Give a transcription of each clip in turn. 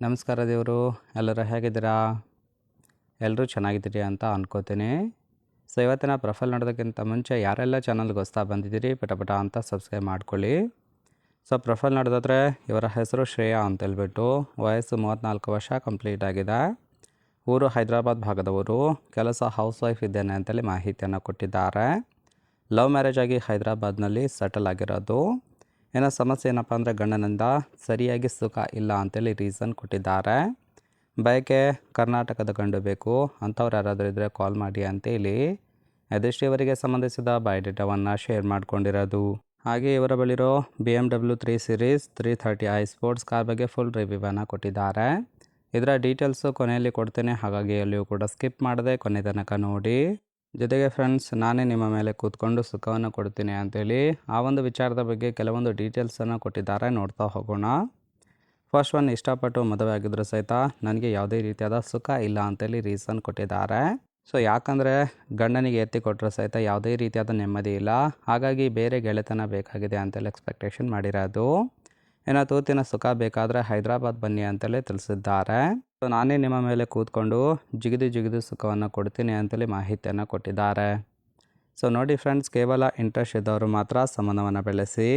ನಮಸ್ಕಾರ ದೇವರು, ಎಲ್ಲರೂ ಹೇಗಿದ್ದೀರಾ? ಎಲ್ಲರೂ ಚೆನ್ನಾಗಿದ್ದೀರಿ ಅಂತ ಅನ್ಕೋತೀನಿ. ಸೊ ಇವತ್ತಿನ ಪ್ರೊಫೈಲ್ ನೋಡೋದಕ್ಕಿಂತ ಮುಂಚೆ ಯಾರೆಲ್ಲ ಚಾನಲ್ಗೆ ಹೊಸ್ತಾ ಬಂದಿದ್ದೀರಿ ಪಟ ಅಂತ ಸಬ್ಸ್ಕ್ರೈಬ್ ಮಾಡ್ಕೊಳ್ಳಿ. ಸೊ ಪ್ರೊಫೈಲ್ ನೋಡೋದಾದ್ರೆ ಇವರ ಹೆಸರು ಶ್ರೇಯಾ ಅಂತೇಳ್ಬಿಟ್ಟು, ವಯಸ್ಸು 34 ವರ್ಷ ಕಂಪ್ಲೀಟ್ ಆಗಿದೆ. ಊರು ಹೈದರಾಬಾದ್ ಭಾಗದವರು, ಕೆಲಸ ಹೌಸ್ ವೈಫ್ ಇದ್ದೇನೆ ಅಂತೇಳಿ ಮಾಹಿತಿಯನ್ನು ಕೊಟ್ಟಿದ್ದಾರೆ. ಲವ್ ಮ್ಯಾರೇಜ್ ಆಗಿ ಹೈದರಾಬಾದ್ನಲ್ಲಿ ಸೆಟಲ್ ಆಗಿರೋದು. ಏನೋ ಸಮಸ್ಯೆ ಏನಪ್ಪ ಅಂದರೆ ಗಂಡನಿಂದ ಸರಿಯಾಗಿ ಸುಖ ಇಲ್ಲ ಅಂತೇಳಿ ರೀಸನ್ ಕೊಟ್ಟಿದ್ದಾರೆ. ಬಯಕೆ ಕರ್ನಾಟಕದ ಗಂಡು ಬೇಕು ಅಂಥವ್ರು ಯಾರಾದರೂ ಇದ್ದರೆ ಕಾಲ್ ಮಾಡಿ ಅಂತೇಳಿ ಅದೆಷ್ಟು ಇವರಿಗೆ ಸಂಬಂಧಿಸಿದ ಬಯೋಡೇಟಾವನ್ನು ಶೇರ್ ಮಾಡ್ಕೊಂಡಿರೋದು. ಹಾಗೆ ಇವರ ಬಳಿರೋ BMW 3 Series 330i sports car ಬಗ್ಗೆ ಫುಲ್ ರಿವ್ಯೂವನ್ನು ಕೊಟ್ಟಿದ್ದಾರೆ. ಇದರ ಡೀಟೇಲ್ಸು ಕೊನೆಯಲ್ಲಿ ಕೊಡ್ತೇನೆ, ಹಾಗಾಗಿ ಎಲ್ಲಿಯೂ ಕೂಡ ಸ್ಕಿಪ್ ಮಾಡದೆ ಕೊನೆ ತನಕ ನೋಡಿ. ಜೊತೆಗೆ ಫ್ರೆಂಡ್ಸ್, ನಾನೇ ನಿಮ್ಮ ಮೇಲೆ ಕೂತ್ಕೊಂಡು ಸುಖವನ್ನು ಕೊಡ್ತೀನಿ ಅಂತೇಳಿ ಆ ಒಂದು ವಿಚಾರದ ಬಗ್ಗೆ ಕೆಲವೊಂದು ಡೀಟೇಲ್ಸನ್ನು ಕೊಟ್ಟಿದ್ದಾರೆ, ನೋಡ್ತಾ ಹೋಗೋಣ. ಫಸ್ಟ್ ಒನ್, ಇಷ್ಟಪಟ್ಟು ಮದುವೆ ಆಗಿದ್ರು ಸಹಿತ ನನಗೆ ಯಾವುದೇ ರೀತಿಯಾದ ಸುಖ ಇಲ್ಲ ಅಂತೇಳಿ ರೀಸನ್ ಕೊಟ್ಟಿದ್ದಾರೆ. ಸೊ ಯಾಕಂದರೆ ಗಂಡನಿಗೆ ಎತ್ತಿ ಕೊಟ್ಟರು ಸಹಿತ ಯಾವುದೇ ರೀತಿಯಾದ ನೆಮ್ಮದಿ ಇಲ್ಲ, ಹಾಗಾಗಿ ಬೇರೆ ಗೆಳೆತನ ಬೇಕಾಗಿದೆ ಅಂತೇಳಿ ಎಕ್ಸ್ಪೆಕ್ಟೇಷನ್ ಮಾಡಿರೋದು. ಏನೋ ತೂತಿನ ಸುಖ ಬೇಕಾದರೆ ಹೈದರಾಬಾದ್ ಬನ್ನಿ ಅಂತೇಳಿ ತಿಳಿಸಿದ್ದಾರೆ. ಸೊ ನಾನೇ ನಿಮ್ಮ ಮೇಲೆ ಕೂತ್ಕೊಂಡು ಜಿಗಿದು ಸುಖವನ್ನು ಕೊಡ್ತೀನಿ ಅಂತೇಳಿ ಮಾಹಿತಿಯನ್ನು ಕೊಟ್ಟಿದ್ದಾರೆ. ಸೊ ನೋಡಿ ಫ್ರೆಂಡ್ಸ್, ಕೇವಲ ಇಂಟ್ರೆಸ್ಟ್ ಇದ್ದವರು ಮಾತ್ರ ಸಂಬಂಧವನ್ನು ಬೆಳೆಸಿ.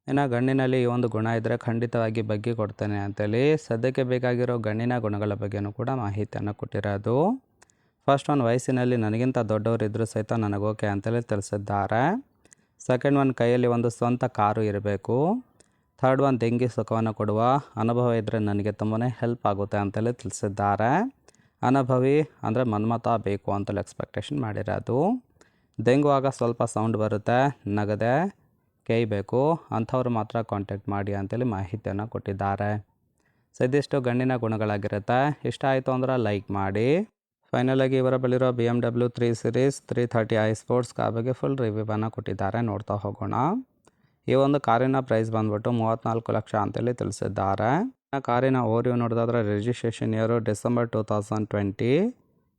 ಇನ್ನು ಗಂಡಿನಲ್ಲಿ ಈ ಒಂದು ಗುಣ ಇದ್ದರೆ ಖಂಡಿತವಾಗಿ ಬಗ್ಗೆ ಕೊಡ್ತೇನೆ ಅಂತೇಳಿ ಸದ್ಯಕ್ಕೆ ಬೇಕಾಗಿರೋ ಗಂಡಿನ ಗುಣಗಳ ಬಗ್ಗೆಯೂ ಕೂಡ ಮಾಹಿತಿಯನ್ನು ಕೊಟ್ಟಿರೋದು. ಫಸ್ಟ್ ಒನ್, ವಯಸ್ಸಿನಲ್ಲಿ ನನಗಿಂತ ದೊಡ್ಡವರು ಇದ್ದರೂ ಸಹಿತ ನನಗೋಕೆ ಅಂತೇಳಿ ತಿಳಿಸಿದ್ದಾರೆ. ಸೆಕೆಂಡ್ ಒನ್, ಕೈಯಲ್ಲಿ ಒಂದು ಸ್ವಂತ ಕಾರು ಇರಬೇಕು. ಥರ್ಡ್ ಒನ್, ತೆಂಗಿ ಸುಖವನ್ನು ಕೊಡುವ ಅನುಭವ ಇದ್ದರೆ ನನಗೆ ತುಂಬಾ ಹೆಲ್ಪ್ ಆಗುತ್ತೆ ಅಂತೇಳಿ ತಿಳಿಸಿದ್ದಾರೆ. ಅನುಭವಿ ಅಂದರೆ ಮನ್ಮತ ಬೇಕು ಅಂತೇಳಿ ಎಕ್ಸ್ಪೆಕ್ಟೇಷನ್ ಮಾಡಿರೋದು. ದೆಂಗುವಾಗ ಸ್ವಲ್ಪ ಸೌಂಡ್ ಬರುತ್ತೆ, ನಗದೆ ಕೈ ಬೇಕು ಅಂಥವ್ರು ಮಾತ್ರ ಕಾಂಟ್ಯಾಕ್ಟ್ ಮಾಡಿ ಅಂತೇಳಿ ಮಾಹಿತಿಯನ್ನು ಕೊಟ್ಟಿದ್ದಾರೆ. ಸೊ ಇದಿಷ್ಟು ಗಂಡಿನ ಗುಣಗಳಾಗಿರುತ್ತೆ. ಇಷ್ಟ ಆಯಿತು ಅಂದ್ರೆ ಲೈಕ್ ಮಾಡಿ. ಫೈನಲಾಗಿ ಇವರ ಬಳಿರೋ BMW 3 Series 330i sports car ಬಗ್ಗೆ ಫುಲ್ ರಿವ್ಯೂವನ್ನು ಕೊಟ್ಟಿದ್ದಾರೆ, ನೋಡ್ತಾ ಹೋಗೋಣ. ಈ ಒಂದು ಕಾರಿನ ಪ್ರೈಸ್ ಬಂದ್ಬಿಟ್ಟು 34 ಲಕ್ಷ ಅಂತೇಳಿ ತಿಳಿಸಿದ್ದಾರೆ. ಕಾರಿನ ಓರಿಯೋ ನೋಡೋದಾದ್ರೆ ರಿಜಿಸ್ಟ್ರೇಷನ್ ಇಯರು ಡಿಸೆಂಬರ್ 2020.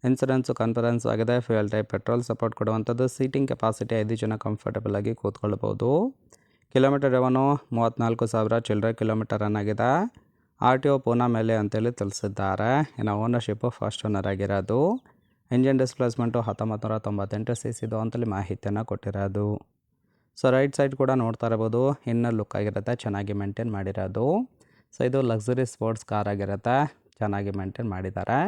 ಇನ್ಸೂರೆನ್ಸು ಕನ್ಫರೆನ್ಸ್ ಆಗಿದೆ. ಫ್ಯೂಯಲ್ ಟೈಪ್ ಪೆಟ್ರೋಲ್ ಸಪೋರ್ಟ್ ಕೊಡುವಂಥದ್ದು. ಸೀಟಿಂಗ್ ಕೆಪಾಸಿಟಿ 5 ಜನ ಕಂಫರ್ಟಬಲ್ ಆಗಿ ಕೂತ್ಕೊಳ್ಬೋದು. ಕಿಲೋಮೀಟರ್ ರೆವನು 34,000 ಚಿಲ್ಲರೆ ಕಿಲೋಮೀಟರ್ ರನ್ ಆಗಿದೆ. RTO ಪೂನಾ ಮೇಲೆ ಅಂತೇಳಿ ತಿಳಿಸಿದ್ದಾರೆ. ಇನ್ನು ಓನರ್ಶಿಪ್ಪು ಫಸ್ಟ್ ಓನರ್ ಆಗಿರೋದು. ಇಂಜಿನ್ ಡಿಸ್ಪ್ಲೇಸ್ಮೆಂಟು 1998 cc ಅಂತೇಳಿ ಮಾಹಿತಿಯನ್ನು ಕೊಟ್ಟಿರೋದು. ಸೊ ರೈಟ್ ಸೈಡ್ ಕೂಡ ನೋಡ್ತಾ ಇರ್ಬೋದು, ಇನ್ನರ್ ಲುಕ್ ಆಗಿರುತ್ತೆ, ಚೆನ್ನಾಗಿ ಮೇಂಟೈನ್ ಮಾಡಿರೋದು. ಸೊ ಇದು ಲಕ್ಸುರಿ ಸ್ಪೋರ್ಟ್ಸ್ ಕಾರ್ ಆಗಿರುತ್ತೆ, ಚೆನ್ನಾಗಿ ಮೇಂಟೈನ್ ಮಾಡಿದ್ದಾರೆ.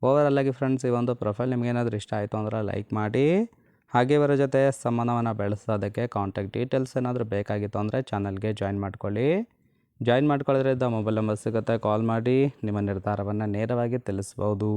ಓವರಾಲ್ ಆಗಿ ಫ್ರೆಂಡ್ಸ್, ಈ ಒಂದು ಪ್ರೊಫೈಲ್ ನಿಮಗೇನಾದರೂ ಇಷ್ಟ ಆಯಿತು ಅಂದರೆ ಲೈಕ್ ಮಾಡಿ. ಹಾಗೆ ಇವರ ಜೊತೆ ಸಂಬಂಧವನ್ನು ಬೆಳೆಸೋದಕ್ಕೆ ಕಾಂಟ್ಯಾಕ್ಟ್ ಡೀಟೇಲ್ಸ್ ಏನಾದರೂ ಬೇಕಾಗಿತ್ತು ಅಂದರೆ ಚಾನಲ್ಗೆ ಜಾಯಿನ್ ಮಾಡ್ಕೊಳ್ಳಿ. ಜಾಯಿನ್ ಮಾಡ್ಕೊಳ್ಳೋದ್ರಿಂದ ಮೊಬೈಲ್ ನಂಬರ್ ಸಿಗುತ್ತೆ, ಕಾಲ್ ಮಾಡಿ ನಿಮ್ಮ ನಿರ್ಧಾರವನ್ನು ನೇರವಾಗಿ ತಿಳಿಸ್ಬೋದು.